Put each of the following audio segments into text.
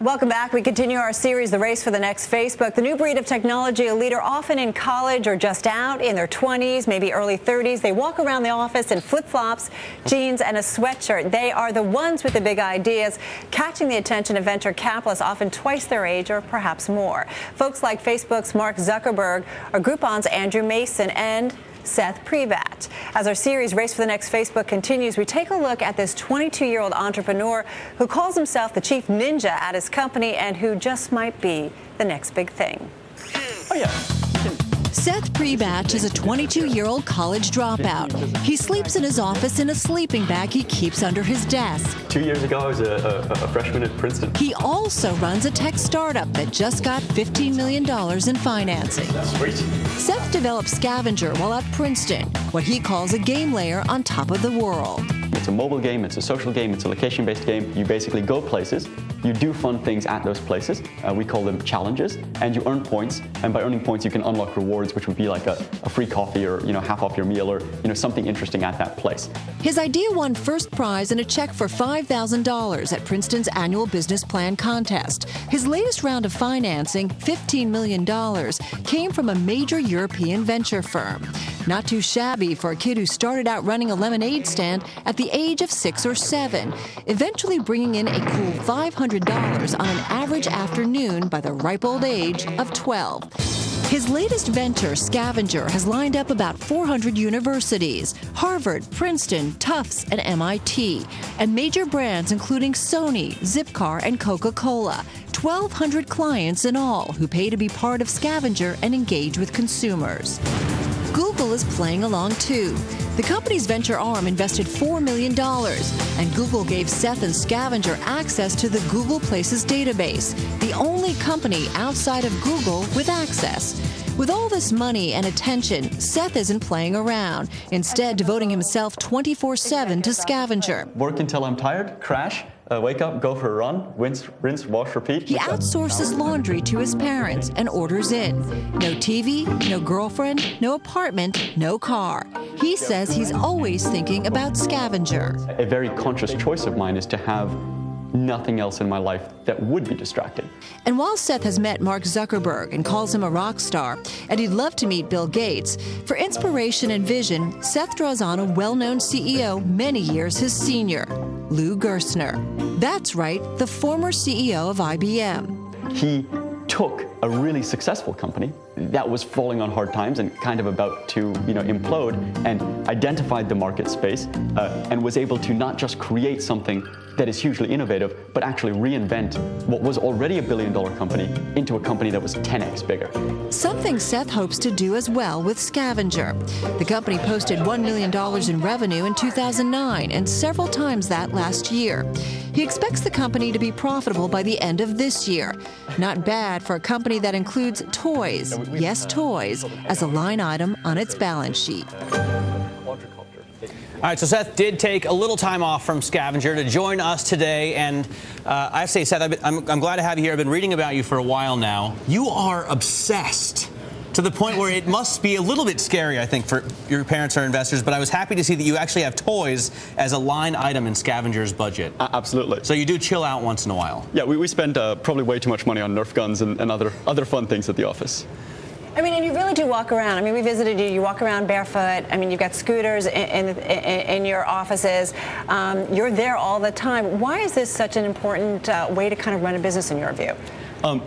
Welcome back. We continue our series, The Race for the Next Facebook. The new breed of technology, a leader often in college or just out in their 20s, maybe early 30s. They walk around the office in flip-flops, jeans, and a sweatshirt. They are the ones with the big ideas, catching the attention of venture capitalists, often twice their age or perhaps more. Folks like Facebook's Mark Zuckerberg or Groupon's Andrew Mason and Seth Priebatsch. As our series Race for the Next Facebook continues, we take a look at this 22-year-old entrepreneur who calls himself the chief ninja at his company and who just might be the next big thing. Oh, yeah. Seth Priebatsch is a 22-year-old college dropout. He sleeps in his office in a sleeping bag he keeps under his desk. 2 years ago, I was a freshman at Princeton. He also runs a tech startup that just got $15 million in financing. Sweet. Seth developed Scavenger while at Princeton, what he calls a game layer on top of the world. It's a mobile game, it's a social game, it's a location-based game. You basically go places, you do fun things at those places. We call them challenges, and you earn points. And by earning points, you can unlock rewards, which would be like a free coffee or half off your meal or something interesting at that place. His idea won first prize and a check for $5,000 at Princeton's annual business plan contest. His latest round of financing, $15 million, came from a major European venture firm. Not too shabby for a kid who started out running a lemonade stand at the age of 6 or 7, eventually bringing in a cool $500 on an average afternoon by the ripe old age of 12. His latest venture, Scavenger, has lined up about 400 universities, Harvard, Princeton, Tufts, and MIT, and major brands including Sony, Zipcar, and Coca-Cola. 1,200 clients in all who pay to be part of Scavenger and engage with consumers. Google is playing along too. The company's venture arm invested $4 million, and Google gave Seth and Scavenger access to the Google Places database, the only company outside of Google with access. With all this money and attention, Seth isn't playing around, instead devoting himself 24/7 to Scavenger. Work until I'm tired, crash, wake up, go for a run, rinse, wash, repeat. He outsources laundry to his parents and orders in. No TV, no girlfriend, no apartment, no car. He says he's always thinking about Scavenger. A very conscious choice of mine is to have nothing else in my life that would be distracting. And while Seth has met Mark Zuckerberg and calls him a rock star, and he'd love to meet Bill Gates, for inspiration and vision, Seth draws on a well-known CEO many years his senior, Lou Gerstner. That's right, the former CEO of IBM. He took a really successful company that was falling on hard times and kind of about to implode, and identified the market space and was able to not just create something that is hugely innovative, but actually reinvent what was already a billion-dollar company into a company that was 10x bigger. Something Seth hopes to do as well with Scavenger. The company posted $1 million in revenue in 2009 and several times that last year. He expects the company to be profitable by the end of this year. Not bad for a company that includes toys, yes, toys, as a line item on its balance sheet. All right, so Seth did take a little time off from Scavenger to join us today, and I have to say, Seth, I'm glad to have you here. I've been reading about you for a while now. You are obsessed to the point where it must be a little bit scary, I think, for your parents or investors, but I was happy to see that you actually have toys as a line item in Scavenger's budget. Absolutely. So you do chill out once in a while. Yeah, we spend probably way too much money on Nerf guns and other fun things at the office. I mean, and you really do walk around. I mean, we visited you. You walk around barefoot. I mean, you've got scooters in your offices. You're there all the time. Why is this such an important way to kind of run a business in your view?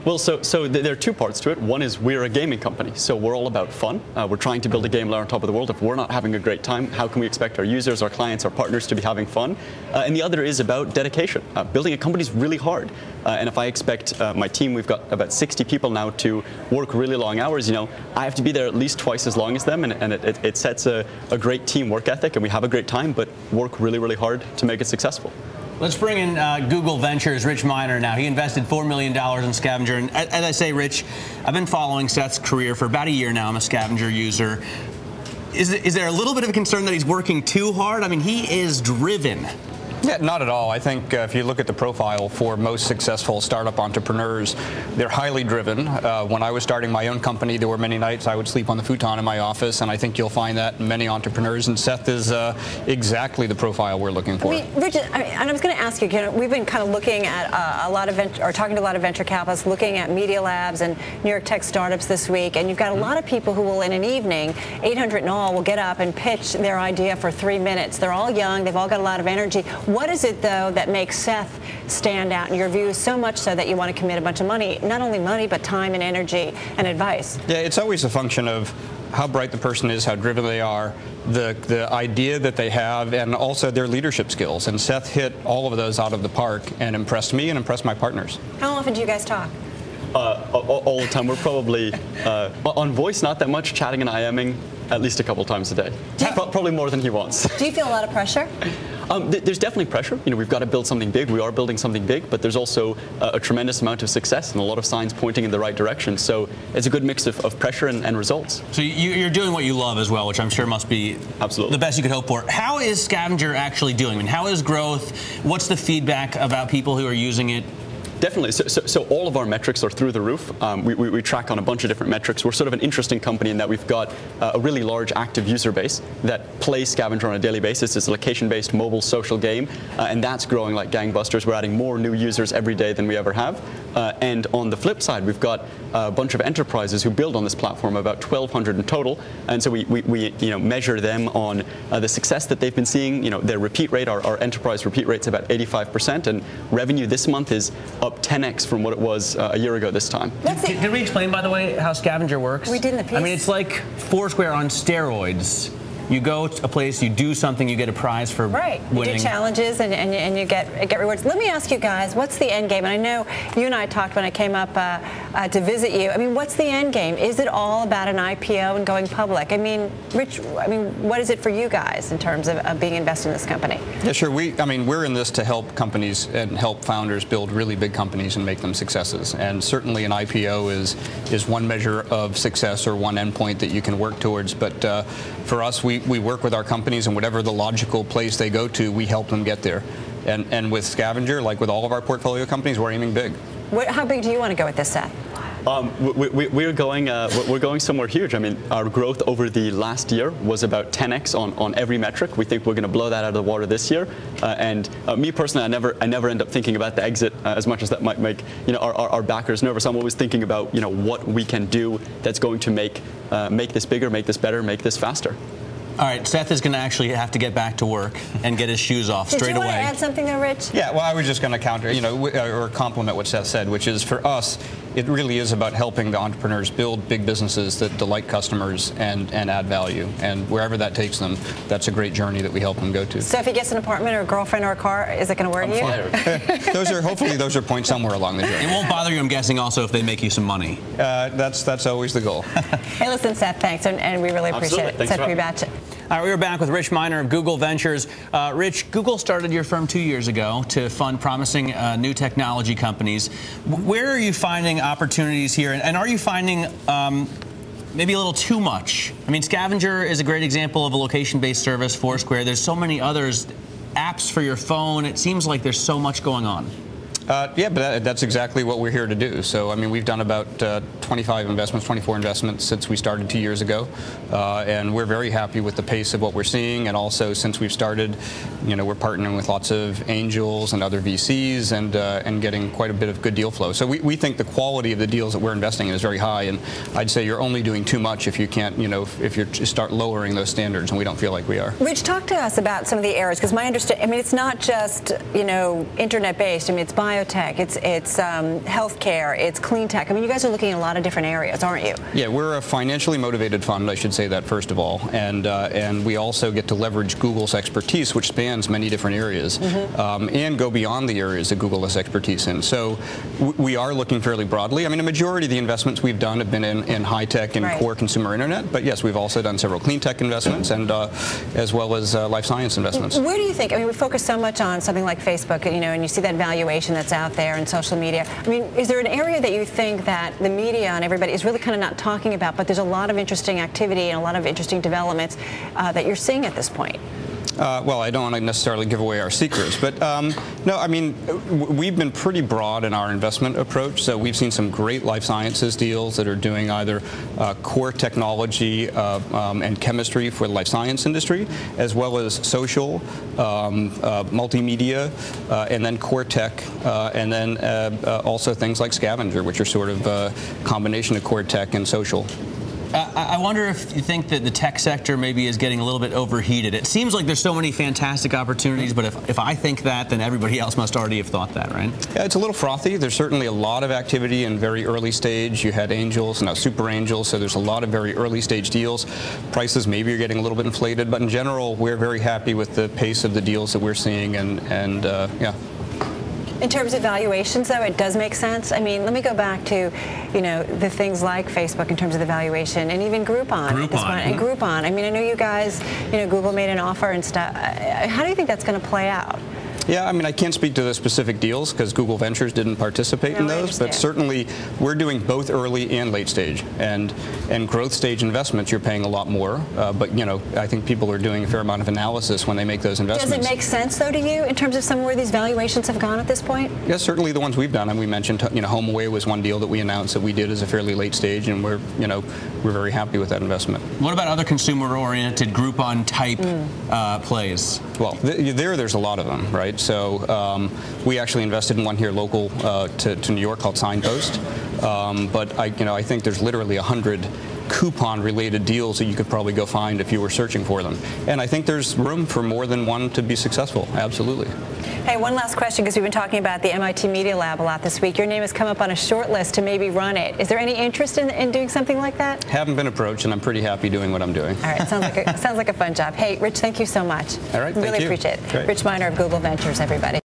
Well, so there are two parts to it. One is we're a gaming company, so we're all about fun. We're trying to build a game layer on top of the world. If we're not having a great time, how can we expect our users, our clients, our partners to be having fun? And the other is about dedication. Building a company is really hard. And if I expect my team, we've got about 60 people now, to work really long hours, I have to be there at least twice as long as them, and it sets a great team work ethic, and we have a great time, but work really, really hard to make it successful. Let's bring in Google Ventures' Rich Miner now. He invested $4 million in Scavenger. And as I say, Rich, I've been following Seth's career for about a year now. I'm a Scavenger user. Is there a little bit of a concern that he's working too hard? I mean, he is driven Yeah, not at all. I think if you look at the profile for most successful startup entrepreneurs, they're highly driven. When I was starting my own company, there were many nights I would sleep on the futon in my office, and I think you'll find that in many entrepreneurs, and Seth is exactly the profile we're looking for. Richard, and I was going to ask you, we've been kind of looking at talking to a lot of venture capitalists, looking at Media Labs and New York Tech startups this week, and you've got a lot of people who will, in an evening, 800 in all, will get up and pitch their idea for 3 minutes. They're all young, they've all got a lot of energy. What is it, though, that makes Seth stand out in your view, so much so that you want to commit a bunch of money, not only money, but time and energy and advice? Yeah, it's always a function of how bright the person is, how driven they are, the idea that they have, and also their leadership skills. And Seth hit all of those out of the park and impressed me and impressed my partners. How often do you guys talk? All the time. We're probably on voice, not that much, chatting and IMing at least a couple times a day. Probably more than he wants. Do you feel a lot of pressure? There's definitely pressure. We've got to build something big. We are building something big, but there's also a tremendous amount of success and a lot of signs pointing in the right direction. So it's a good mix of pressure and results. So you're doing what you love as well, which I'm sure must be absolutely the best you could hope for. How is Scavenger actually doing? I mean, how is growth? What's the feedback about people who are using it? Definitely. So all of our metrics are through the roof. We track on a bunch of different metrics. We're sort of an interesting company in that we've got a really large active user base that plays Scavenger on a daily basis. It's a location-based mobile social game, and that's growing like gangbusters. We're adding more new users every day than we ever have. And on the flip side, we've got a bunch of enterprises who build on this platform, about 1,200 in total. And so we measure them on the success that they've been seeing. Their repeat rate, our enterprise repeat rate's about 85%, and revenue this month is up 10x from what it was a year ago this time. Did we explain, by the way, how Scavenger works? We did in the piece. I mean, it's like Foursquare on steroids. You go to a place, you do something, you get a prize for winning. You do challenges and you get rewards. Let me ask you guys, what's the end game? And I know you and I talked when I came up to visit you. I mean, what's the end game? Is it all about an IPO and going public? I mean, Rich, what is it for you guys in terms of being invested in this company? Yeah, sure. We're in this to help companies and help founders build really big companies and make them successes. And certainly an IPO is one measure of success or one endpoint that you can work towards. But for us, we work with our companies, and whatever the logical place they go to, we help them get there. And with Scavenger, like with all of our portfolio companies, we're aiming big. How big do you want to go with this, Seth? We're going somewhere huge. I mean, our growth over the last year was about 10x on every metric. We think we're going to blow that out of the water this year. And me personally, I never end up thinking about the exit as much as that might make our backers nervous. I'm always thinking about what we can do that's going to make this bigger, make this better, make this faster. All right, Seth is going to actually have to get back to work and get his shoes off straight away. Did you want to add something there, Rich? Yeah, well, I was just going to counter, or compliment what Seth said, which is for us, it really is about helping the entrepreneurs build big businesses that delight customers and add value. And wherever that takes them, that's a great journey that we help them go to. So if he gets an apartment or a girlfriend or a car, is it going to worry you? Hopefully those are points somewhere along the journey. It won't bother you, I'm guessing, also if they make you some money. That's always the goal. Hey, listen, Seth, thanks, and we really appreciate it. Thanks Seth Priebatsch. All right, we are back with Rich Miner of Google Ventures. Rich, Google started your firm 2 years ago to fund promising new technology companies. Where are you finding opportunities here, and are you finding maybe a little too much? I mean, Scavenger is a great example of a location-based service, Foursquare. There's so many others, apps for your phone. It seems like there's so much going on. Yeah, but that's exactly what we're here to do. So, I mean, we've done about 24 investments since we started 2 years ago, and we're very happy with the pace of what we're seeing. And also, since we've started, we're partnering with lots of angels and other VCs and getting quite a bit of good deal flow. So we think the quality of the deals that we're investing in is very high, and I'd say you're only doing too much if you can't, if you start lowering those standards, and we don't feel like we are. Rich, talk to us about some of the areas, because my understanding, I mean, it's not just, internet-based. I mean, it's biotech, it's healthcare, it's clean tech. I mean, you guys are looking at a lot of different areas, aren't you? Yeah, we're a financially motivated fund, I should say that first of all, and we also get to leverage Google's expertise, which spans many different areas, and go beyond the areas that Google has expertise in. So we are looking fairly broadly. I mean, a majority of the investments we've done have been in high tech and core consumer internet, but yes, we've also done several clean tech investments and as well as life science investments. Where do you think, I mean, we focus so much on something like Facebook, and you see that valuation that's out there in social media. I mean, is there an area that you think that the media and everybody is really kind of not talking about, but there's a lot of interesting activity and a lot of interesting developments that you're seeing at this point? Well, I don't want to necessarily give away our secrets, but no, I mean, we've been pretty broad in our investment approach. So we've seen some great life sciences deals that are doing either core technology and chemistry for the life science industry, as well as social, multimedia, and then core tech, and then also things like Scavenger, which are sort of a combination of core tech and social. I wonder if you think that the tech sector maybe is getting a little bit overheated. It seems like there's so many fantastic opportunities, but if I think that, then everybody else must already have thought that, right? Yeah, it's a little frothy. There's certainly a lot of activity in very early stage. You had angels, now super angels, so there's a lot of very early stage deals. Prices maybe are getting a little bit inflated, but in general, we're very happy with the pace of the deals that we're seeing, and yeah. In terms of valuations, though, it does make sense. I mean, let me go back to, the things like Facebook in terms of the valuation, and even Groupon. And Groupon. I mean, I know you guys, Google made an offer and stuff. How do you think that's going to play out? Yeah, I mean, I can't speak to the specific deals because Google Ventures didn't participate in those, but certainly we're doing both early and late stage. And growth stage investments, you're paying a lot more, but I think people are doing a fair amount of analysis when they make those investments. Does it make sense, though, to you in terms of some where these valuations have gone at this point? Yeah, certainly the ones we've done, and we mentioned, HomeAway was one deal that we announced that we did as a fairly late stage, and we're very happy with that investment. What about other consumer-oriented Groupon type plays? Well, there's a lot of them, right? So we actually invested in one here local to New York called Signpost. But I think there's literally 100 coupon-related deals that you could probably go find if you were searching for them. And I think there's room for more than one to be successful. Absolutely. Hey, one last question, because we've been talking about the MIT Media Lab a lot this week. Your name has come up on a short list to maybe run it. Is there any interest in doing something like that? Haven't been approached, and I'm pretty happy doing what I'm doing. All right, sounds like a fun job. Hey, Rich, thank you so much. All right, really thank you. appreciate it. Great. Rich Miner of Google Ventures, everybody.